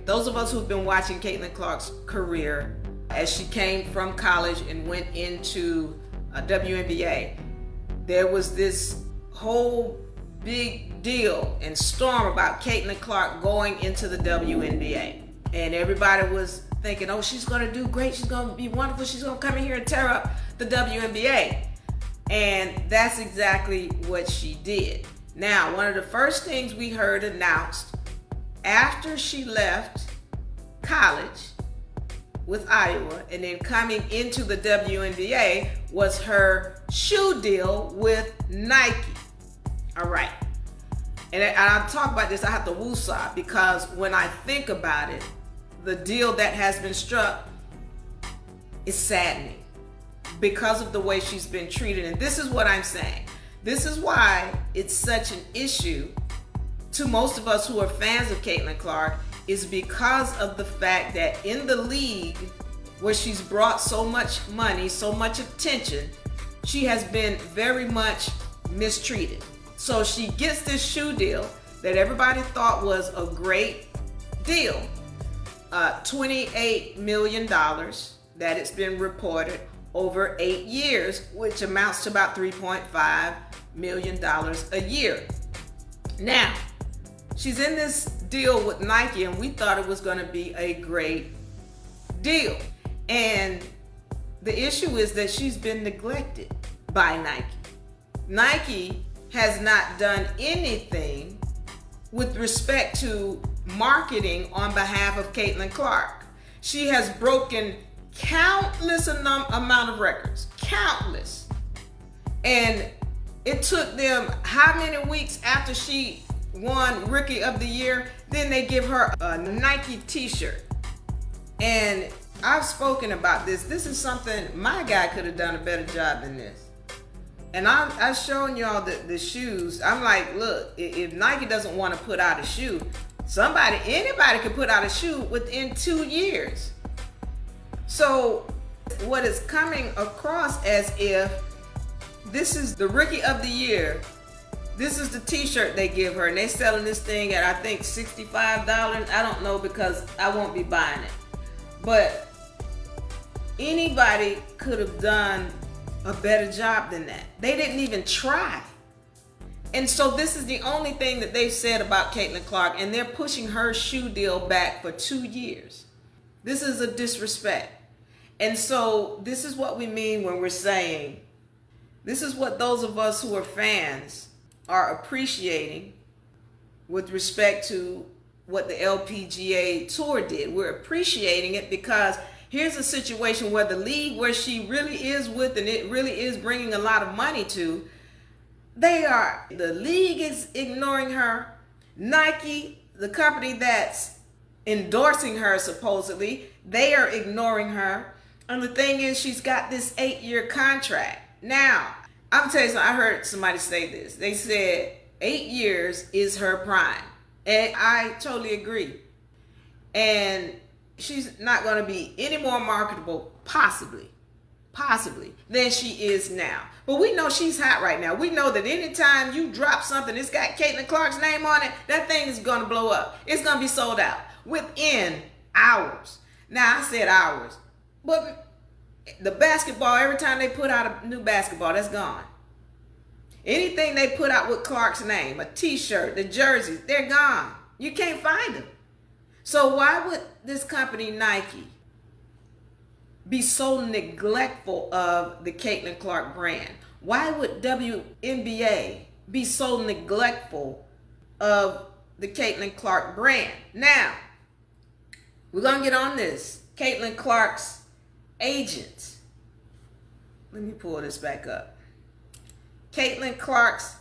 Those of us who've been watching Caitlin Clark's career as she came from college and went into WNBA, there was this whole big deal and storm about Caitlin Clark going into the WNBA. And everybody was thinking, oh, she's going to do great. She's going to be wonderful. She's going to come in here and tear up the WNBA. And that's exactly what she did. Now, one of the first things we heard announced after she left college with Iowa and then coming into the WNBA was her shoe deal with Nike. All right. And I'll talk about this, I have to woosah, because when I think about it, the deal that has been struck is saddening because of the way she's been treated. And this is what I'm saying. This is why it's such an issue to most of us who are fans of Caitlin Clark, is because of the fact that in the league where she's brought so much money, so much attention, she has been very much mistreated. So she gets this shoe deal that everybody thought was a great deal, $28 million that it's been reported over 8 years, which amounts to about $3.5 million a year. Now, she's in this deal with Nike, and we thought it was going to be a great deal. And the issue is that she's been neglected by Nike. Nike has not done anything with respect to marketing on behalf of Caitlin Clark. She has broken countless amount of records, countless. And it took them how many weeks after she won Rookie of the Year, then they give her a Nike t-shirt. And I've spoken about this. This is something my guy could have done a better job than this. And I've shown y'all the shoes. I'm like, look, if Nike doesn't want to put out a shoe, anybody could put out a shoe within 2 years. So what is coming across as if this is the Rookie of the Year, this is the t-shirt they give her, and they're selling this thing at, I think, $65. I don't know, because I won't be buying it. But anybody could have done a better job than that. They didn't even try. And so this is the only thing that they've said about Caitlin Clark, and they're pushing her shoe deal back for 2 years. This is a disrespect. And so this is what we mean when we're saying, this is what those of us who are fans are appreciating with respect to what the LPGA tour did. We're appreciating it because here's a situation where the league, where she really is with, and it really is bringing a lot of money to, the league is ignoring her. Nike, the company that's endorsing her supposedly, they are ignoring her. And the thing is, she's got this 8-year contract. Now, I'm telling you something, I heard somebody say this. They said 8 years is her prime. And I totally agree. And she's not going to be any more marketable, possibly, than she is now. But we know she's hot right now. We know that anytime you drop something, it's got Caitlin Clark's name on it, that thing is going to blow up. It's going to be sold out within hours. Now, I said hours. But the basketball, every time they put out a new basketball, that's gone. Anything they put out with Clark's name, a t-shirt, the jerseys, they're gone. You can't find them. So why would this company, Nike, be so neglectful of the Caitlin Clark brand? Why would WNBA be so neglectful of the Caitlin Clark brand? Now, we're going to get on this. Caitlin Clark's agent. Let me pull this back up. Caitlin Clark's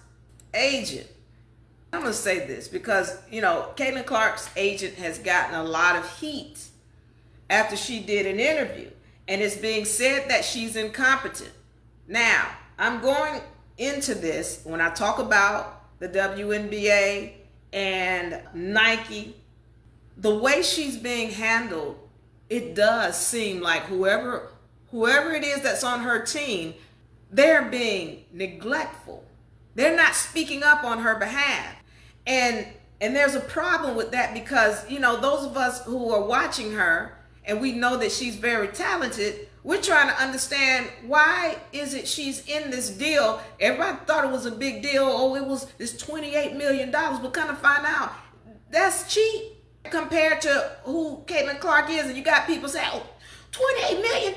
agent. I'm going to say this because, Caitlin Clark's agent has gotten a lot of heat after she did an interview. And it's being said that she's incompetent. Now, I'm going into this when I talk about the WNBA and Nike. The way she's being handled, it does seem like whoever it is that's on her team, they're being neglectful. They're not speaking up on her behalf. And And there's a problem with that because, you know, those of us who are watching her and we know that she's very talented, we're trying to understand why is it she's in this deal. Everybody thought it was a big deal. Oh, it was this $28 million, but kind of find out that's cheap compared to who Caitlin Clark is. And you got people saying, oh, $28 million,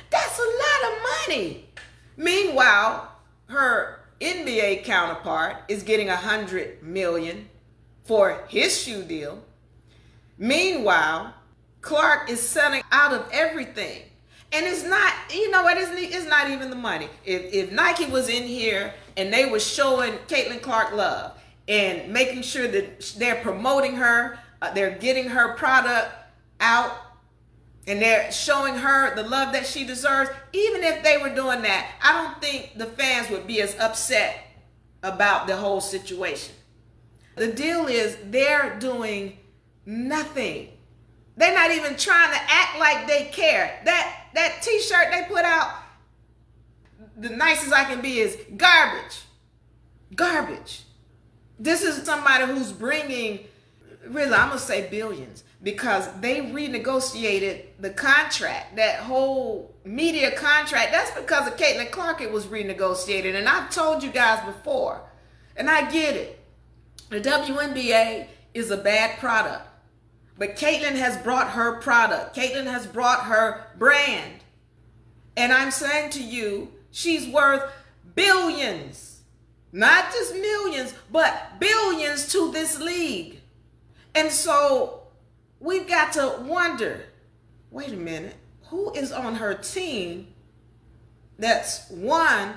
that's a lot of money. Meanwhile, her NBA counterpart is getting $100 million for his shoe deal. Meanwhile, Clark is selling out of everything. And it's not, you know what, it's not even the money. If Nike was in here and they were showing Caitlin Clark love and making sure that they're promoting her, they're getting her product out, and they're showing her the love that she deserves, even if they were doing that, I don't think the fans would be as upset about the whole situation. The deal is they're doing nothing. They're not even trying to act like they care. That t-shirt they put out, the nicest I can be, is garbage. Garbage. This is somebody who's bringing, really, I'm going to say billions, because they renegotiated the contract, that whole media contract. That's because of Caitlin Clark it was renegotiated. And I've told you guys before, and I get it. The WNBA is a bad product. But Caitlin has brought her product. Caitlin has brought her brand. And I'm saying to you, she's worth billions. Not just millions, but billions to this league. And so we've got to wonder, wait a minute, who is on her team that's, one,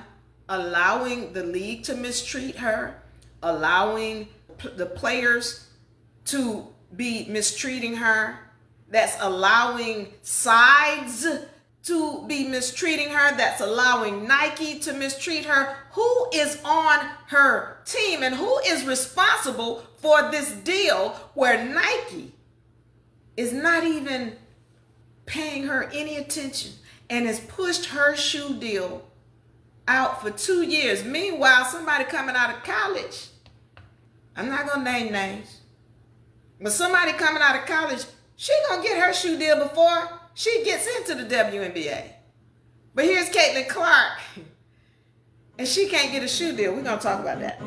allowing the league to mistreat her, allowing the players to be mistreating her, that's allowing sides to be mistreating her, that's allowing Nike to mistreat her? Who is on her team and who is responsible for this deal where Nike is not even paying her any attention and has pushed her shoe deal out for 2 years? Meanwhile, somebody coming out of college, I'm not going to name names, but somebody coming out of college, she going to get her shoe deal before she gets into the WNBA. But here's Caitlin Clark, and she can't get a shoe deal. We're going to talk about that.